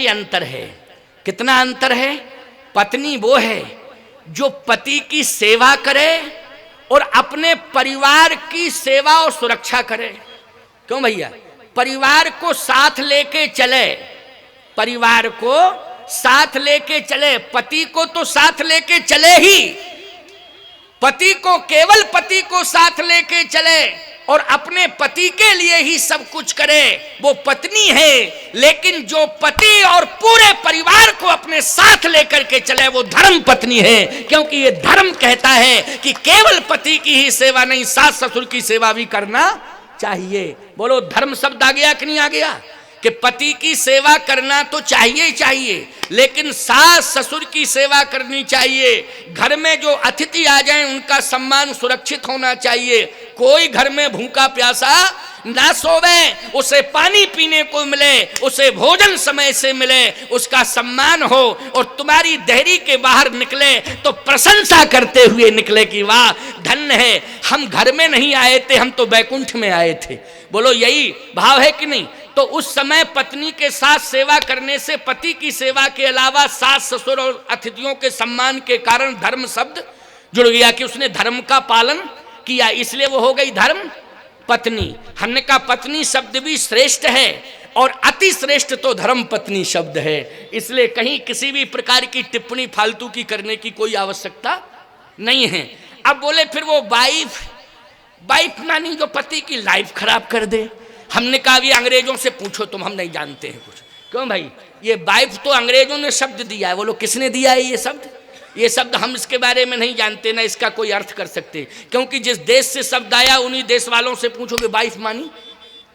ही अंतर है। कितना अंतर है? पत्नी वो है जो पति की सेवा करे और अपने परिवार की सेवा और सुरक्षा करे। क्यों भैया? परिवार को साथ लेके चले, परिवार को साथ लेके चले, पति को तो साथ लेके चले ही, पति को केवल पति को साथ लेके चले और अपने पति के लिए ही सब कुछ करे, वो पत्नी है। लेकिन जो पति और पूरे परिवार को अपने साथ लेकर के चले वो धर्म पत्नी है, क्योंकि ये धर्म कहता है कि केवल पति की ही सेवा नहीं, सास ससुर की सेवा भी करना चाहिए। बोलो धर्म शब्द आ गया कि नहीं आ गया? कि पति की सेवा करना तो चाहिए ही चाहिए, लेकिन सास ससुर की सेवा करनी चाहिए। घर में जो अतिथि आ जाएं उनका सम्मान सुरक्षित होना चाहिए। कोई घर में भूखा प्यासा ना सोवे, उसे पानी पीने को मिले, उसे भोजन समय से मिले, उसका सम्मान हो, और तुम्हारी देहरी के बाहर निकले तो प्रशंसा करते हुए निकले कि वाह धन्य है, हम घर में नहीं आए थे, हम तो बैकुंठ में आए थे। बोलो यही भाव है कि नहीं? तो उस समय पत्नी के साथ सेवा करने से पति की सेवा के अलावा सास ससुर और अतिथियों के सम्मान के कारण धर्म शब्द जुड़ गया कि उसने धर्म का पालन किया, इसलिए वो हो गई धर्म पत्नी। हमने कहा पत्नी शब्द भी श्रेष्ठ है और अति श्रेष्ठ तो धर्म पत्नी शब्द है, इसलिए कहीं किसी भी प्रकार की टिप्पणी फालतू की करने की कोई आवश्यकता नहीं है। अब बोले फिर वो वाइफ मानी जो पति की लाइफ खराब कर दे। हमने कहा भी अंग्रेजों से पूछो तुम, हम नहीं जानते हैं कुछ। क्यों भाई? ये वाइफ तो अंग्रेजों ने शब्द दिया है, बोलो किसने दिया है ये शब्द? ये शब्द हम इसके बारे में नहीं जानते, ना इसका कोई अर्थ कर सकते, क्योंकि जिस देश से शब्द आया उन्हीं देश वालों से पूछोगे वाइफ मानी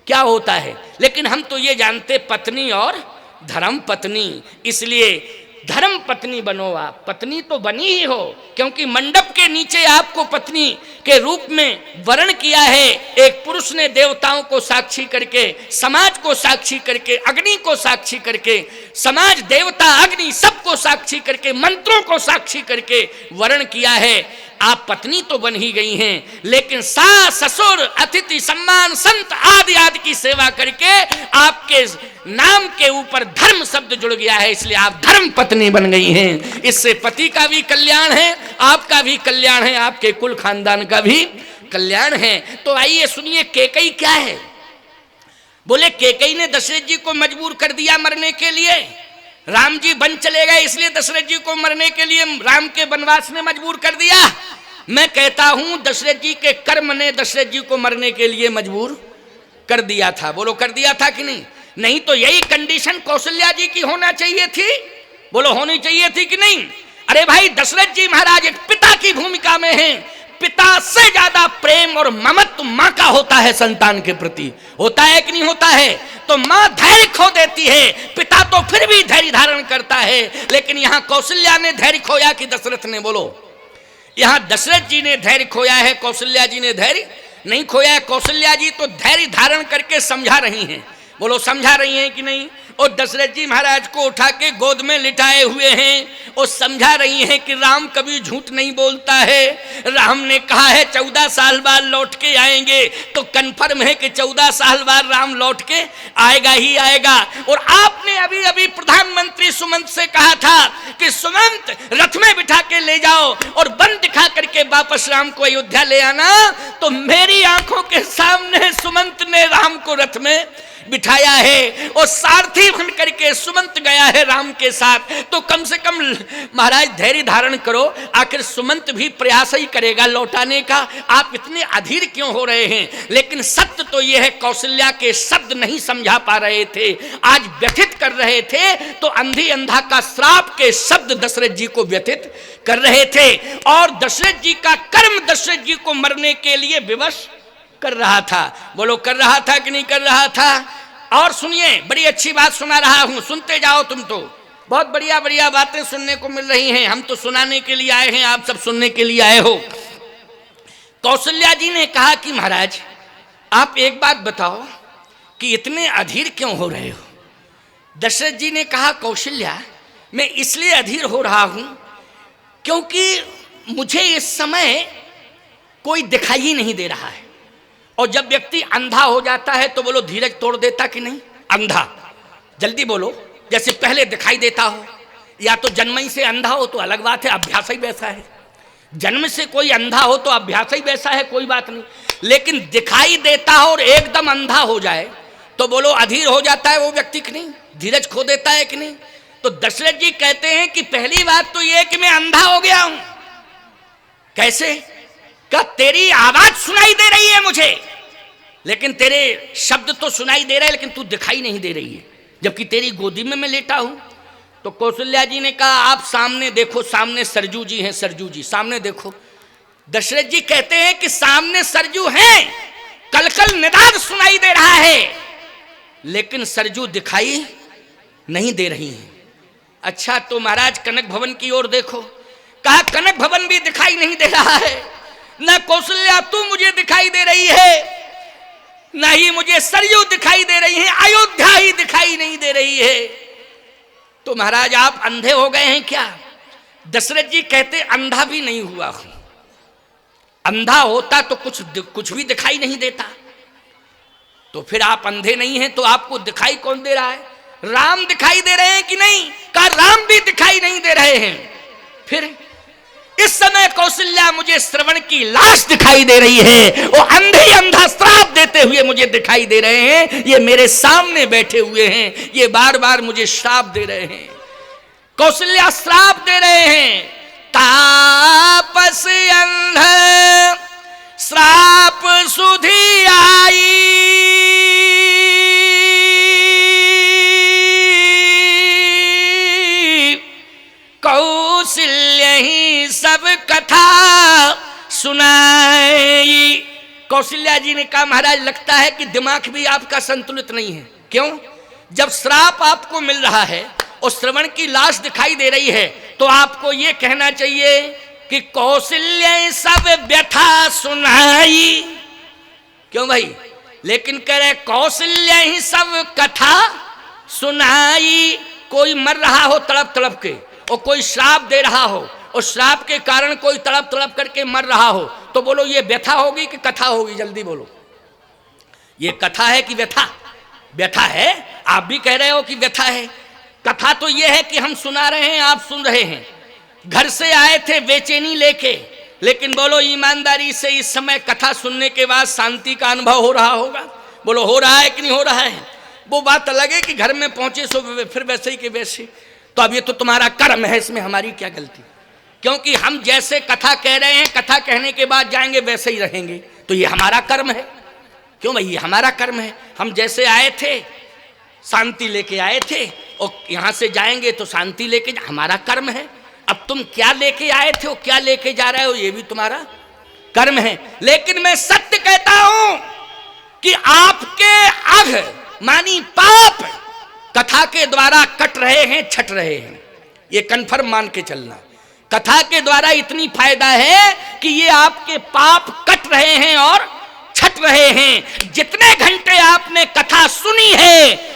क्या होता है। लेकिन हम तो ये जानते पत्नी और धर्म पत्नी, इसलिए धर्म पत्नी बनो आप। पत्नी तो बनी ही हो, क्योंकि मंडप के नीचे आपको पत्नी के रूप में वर्ण किया है। एक पुरुष ने देवताओं को साक्षी करके, समाज को साक्षी करके, अग्नि को साक्षी करके, समाज देवता अग्नि सबको साक्षी करके, मंत्रों को साक्षी करके वर्ण किया है। आप पत्नी तो बन ही गई हैं, लेकिन सास ससुर अतिथि सम्मान संत आदि आदि की सेवा करके आपके नाम के ऊपर धर्म शब्द जुड़ गया है, इसलिए आप धर्म पत्नी बन गई हैं। इससे पति का भी कल्याण है, आपका भी कल्याण है, आपके कुल खानदान का भी कल्याण है। तो आइए सुनिए कैकेयी क्या है। बोले कैकेयी ने दशरथ जी को मजबूर कर दिया मरने के लिए। राम जी बन चले गए, इसलिए दशरथ जी को मरने के लिए राम के वनवास ने मजबूर कर दिया। मैं कहता हूं दशरथ जी के कर्म ने दशरथ जी को मरने के लिए मजबूर कर दिया था। बोलो कर दिया था कि नहीं? नहीं तो यही कंडीशन कौशल्या जी की होना चाहिए थी। बोलो होनी चाहिए थी कि नहीं? अरे भाई दशरथ जी महाराज एक पिता की भूमिका में हैं। पिता से ज्यादा प्रेम और ममत्व मां का होता है संतान के प्रति, होता है कि नहीं होता है? तो मां धैर्य खो देती है, पिता तो फिर भी धैर्य धारण करता है। लेकिन यहां कौशल्या ने धैर्य खोया कि दशरथ ने? बोलो यहां दशरथ जी ने धैर्य खोया है, कौशल्या जी ने धैर्य नहीं खोया है। कौशल्या जी तो धैर्य धारण करके समझा रही हैं। बोलो समझा रही हैं कि नहीं? और दशरथ जी महाराज को उठा के गोद में लिटाए हुए हैं और समझा रही हैं कि राम कभी झूठ नहीं बोलता है। राम ने कहा है 14 साल बाद लौट के आएंगे, तो कन्फर्म है कि 14 साल बाद राम लौट के आएगा ही आएगा। और आपने अभी अभी प्रधानमंत्री सुमंत से कहा था कि सुमंत रथ में बिठा के ले जाओ और वन दिखा करके वापस राम को अयोध्या ले आना। तो मेरी आंखों के सामने सुमंत ने राम को रथ में बिठाया है और सारथी बन करके सुमंत गया है राम के साथ। तो कम से कम महाराज धैर्य धारण करो, आखिर सुमंत भी प्रयास ही करेगा लौटाने का। आप इतने अधीर क्यों हो रहे हैं? लेकिन सत्य तो यह है कौशल्या के शब्द नहीं समझा पा रहे थे, आज व्यथित कर रहे थे। तो अंधी अंधा का श्राप के शब्द दशरथ जी को व्यथित कर रहे थे और दशरथ जी का कर्म दशरथ जी को मरने के लिए विवश कर रहा था। बोलो कर रहा था कि नहीं कर रहा था? और सुनिए बड़ी अच्छी बात सुना रहा हूं, सुनते जाओ। तुम तो बहुत बढ़िया बढ़िया बातें सुनने को मिल रही हैं, हम तो सुनाने के लिए आए हैं, आप सब सुनने के लिए आए हो। कौशल्या जी ने कहा कि महाराज आप एक बात बताओ कि इतने अधीर क्यों हो रहे हो? दशरथ जी ने कहा कौशल्या मैं इसलिए अधीर हो रहा हूं क्योंकि मुझे इस समय कोई दिखाई ही नहीं दे रहा है। और जब व्यक्ति अंधा हो जाता है तो बोलो धीरज तोड़ देता कि नहीं? अंधा, जल्दी बोलो, जैसे पहले दिखाई देता हो, या तो जन्म ही से अंधा हो तो अलग बात है, अभ्यास ही वैसा है। जन्म से कोई अंधा हो तो अभ्यास ही वैसा है, कोई बात नहीं। लेकिन दिखाई देता हो और एकदम अंधा हो जाए तो बोलो अधीर हो जाता है वो व्यक्ति कि नहीं, धीरज खो देता है कि नहीं। तो दशरथ जी कहते हैं कि पहली बात तो ये कि मैं अंधा हो गया हूं। कैसे? क्या तेरी आवाज सुनाई दे रही है मुझे, लेकिन तेरे शब्द तो सुनाई दे रहे हैं, लेकिन तू दिखाई नहीं दे रही है, जबकि तेरी गोदी में मैं लेटा हूं। तो कौशल्या जी ने कहा आप सामने देखो, सामने सरजू जी हैं, सरजू जी सामने देखो। दशरथ जी कहते हैं कि सामने सरजू हैं, कलकल निदान सुनाई दे रहा है, लेकिन सरजू दिखाई नहीं दे रही हैं। अच्छा तो महाराज कनक भवन की ओर देखो। कहा कनक भवन भी दिखाई नहीं दे रहा है, न कौशल्या तू मुझे दिखाई दे रही है, न ही मुझे सरयू दिखाई दे रही है, अयोध्या ही दिखाई नहीं दे रही है। तो महाराज आप अंधे हो गए हैं क्या? दशरथ जी कहते अंधा भी नहीं हुआ हूं, अंधा होता तो कुछ भी दिखाई नहीं देता। तो फिर आप अंधे नहीं हैं तो आपको दिखाई कौन दे रहा है? राम दिखाई दे रहे हैं कि नहीं? कहा राम भी दिखाई नहीं दे रहे हैं। फिर इस समय कौशल्या मुझे श्रवण की लाश दिखाई दे रही है, वो अंधे अंधा श्राप देते हुए मुझे दिखाई दे रहे हैं। ये मेरे सामने बैठे हुए हैं, ये बार बार मुझे श्राप दे रहे हैं। कौशल्या श्राप दे रहे हैं, तापस अंध श्राप सुधि आई, कौशल्य ही सब कथा सुनाई। कौशल्या जी ने कहा महाराज लगता है कि दिमाग भी आपका संतुलित नहीं है। क्यों? जब श्राप आपको मिल रहा है और श्रवण की लाश दिखाई दे रही है तो आपको यह कहना चाहिए कि कौशल्य सब व्यथा सुनाई। क्यों भाई? लेकिन कह रहे कौशल्य ही सब कथा सुनाई। कोई मर रहा हो तड़प तड़प के और कोई श्राप दे रहा हो और श्राप के कारण कोई तड़प तड़प करके मर रहा हो, तो बोलो ये व्यथा होगी कि कथा होगी? जल्दी बोलो, ये कथा है कि व्यथा? व्यथा है। आप भी कह रहे हो कि व्यथा है। कथा तो ये है कि हम सुना रहे हैं, आप सुन रहे हैं। घर से आए थे बेचैनी लेके, लेकिन बोलो ईमानदारी से इस समय कथा सुनने के बाद शांति का अनुभव हो रहा होगा? बोलो हो रहा है कि नहीं हो रहा है? वो बात अलग है कि घर में पहुंचे सो फिर वैसे ही के वैसे। तो अब ये तो तुम्हारा कर्म है, इसमें हमारी क्या गलती? क्योंकि हम जैसे कथा कह रहे हैं, कथा कहने के बाद जाएंगे वैसे ही रहेंगे, तो ये हमारा कर्म है। क्यों भाई? ये हमारा कर्म है। हम जैसे आए थे शांति लेके आए थे और यहां से जाएंगे तो शांति लेके, हमारा कर्म है। अब तुम क्या लेके आए थे और क्या लेके जा रहे हो, ये भी तुम्हारा कर्म है। लेकिन मैं सत्य कहता हूं कि आपके अघ मानी पाप कथा के द्वारा कट रहे हैं, छट रहे हैं। ये कन्फर्म मान के चलना। कथा के द्वारा इतनी फायदा है कि ये आपके पाप कट रहे हैं और छट रहे हैं। जितने घंटे आपने कथा सुनी है,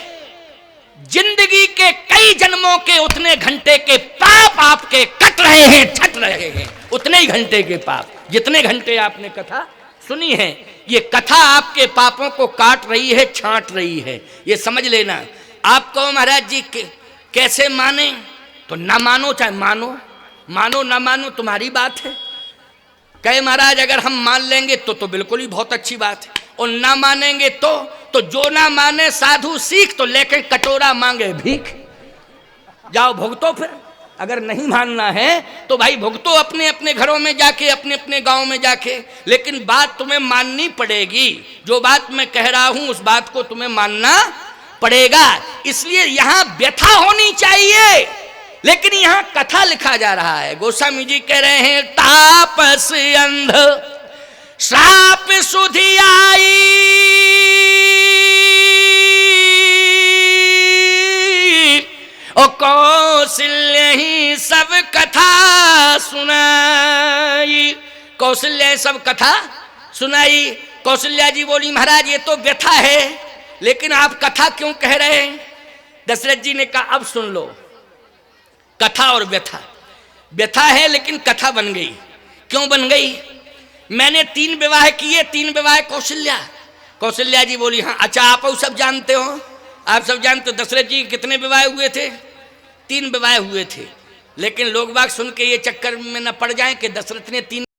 जिंदगी के कई जन्मों के उतने घंटे के पाप आपके कट रहे हैं, छट रहे हैं। उतने ही घंटे के पाप, जितने घंटे आपने कथा सुनी है, ये कथा आपके पापों को काट रही है, छांट रही है। ये समझ लेना। आप कहो महाराज जी कैसे माने? तो ना मानो चाहे मानो, मानो ना मानो तुम्हारी बात है। कहे महाराज अगर हम मान लेंगे तो बिल्कुल ही बहुत अच्छी बात है, और ना मानेंगे तो जो ना माने साधु सीख, तो लेके कटोरा मांगे भीख। जाओ भुगतो फिर। अगर नहीं मानना है तो भाई भुगतो अपने अपने घरों में जाके, अपने अपने गांव में जाके। लेकिन बात तुम्हें माननी पड़ेगी। जो बात मैं कह रहा हूं उस बात को तुम्हें मानना पड़ेगा। इसलिए यहां व्यथा होनी चाहिए, लेकिन यहां कथा लिखा जा रहा है। गोस्वामी जी कह रहे हैं तापस अंध श्राप सुधि आई, और कौशल्य ही सब कथा सुनाई। कौशल्य सब कथा सुनाई। कौशल्या जी बोली महाराज ये तो व्यथा है, लेकिन आप कथा क्यों कह रहे हैं? दशरथ जी ने कहा अब सुन लो, कथा और व्यथा, व्यथा है लेकिन कथा बन गई। क्यों बन गई? मैंने 3 विवाह किए, 3 विवाह कौशल्या। कौशल्या जी बोली हाँ। अच्छा आप सब जानते हो? आप सब जानते हो दशरथ जी के कितने विवाह हुए थे? 3 विवाह हुए थे। लेकिन लोग बाग सुन के ये चक्कर में न पड़ जाएं कि दशरथ ने 3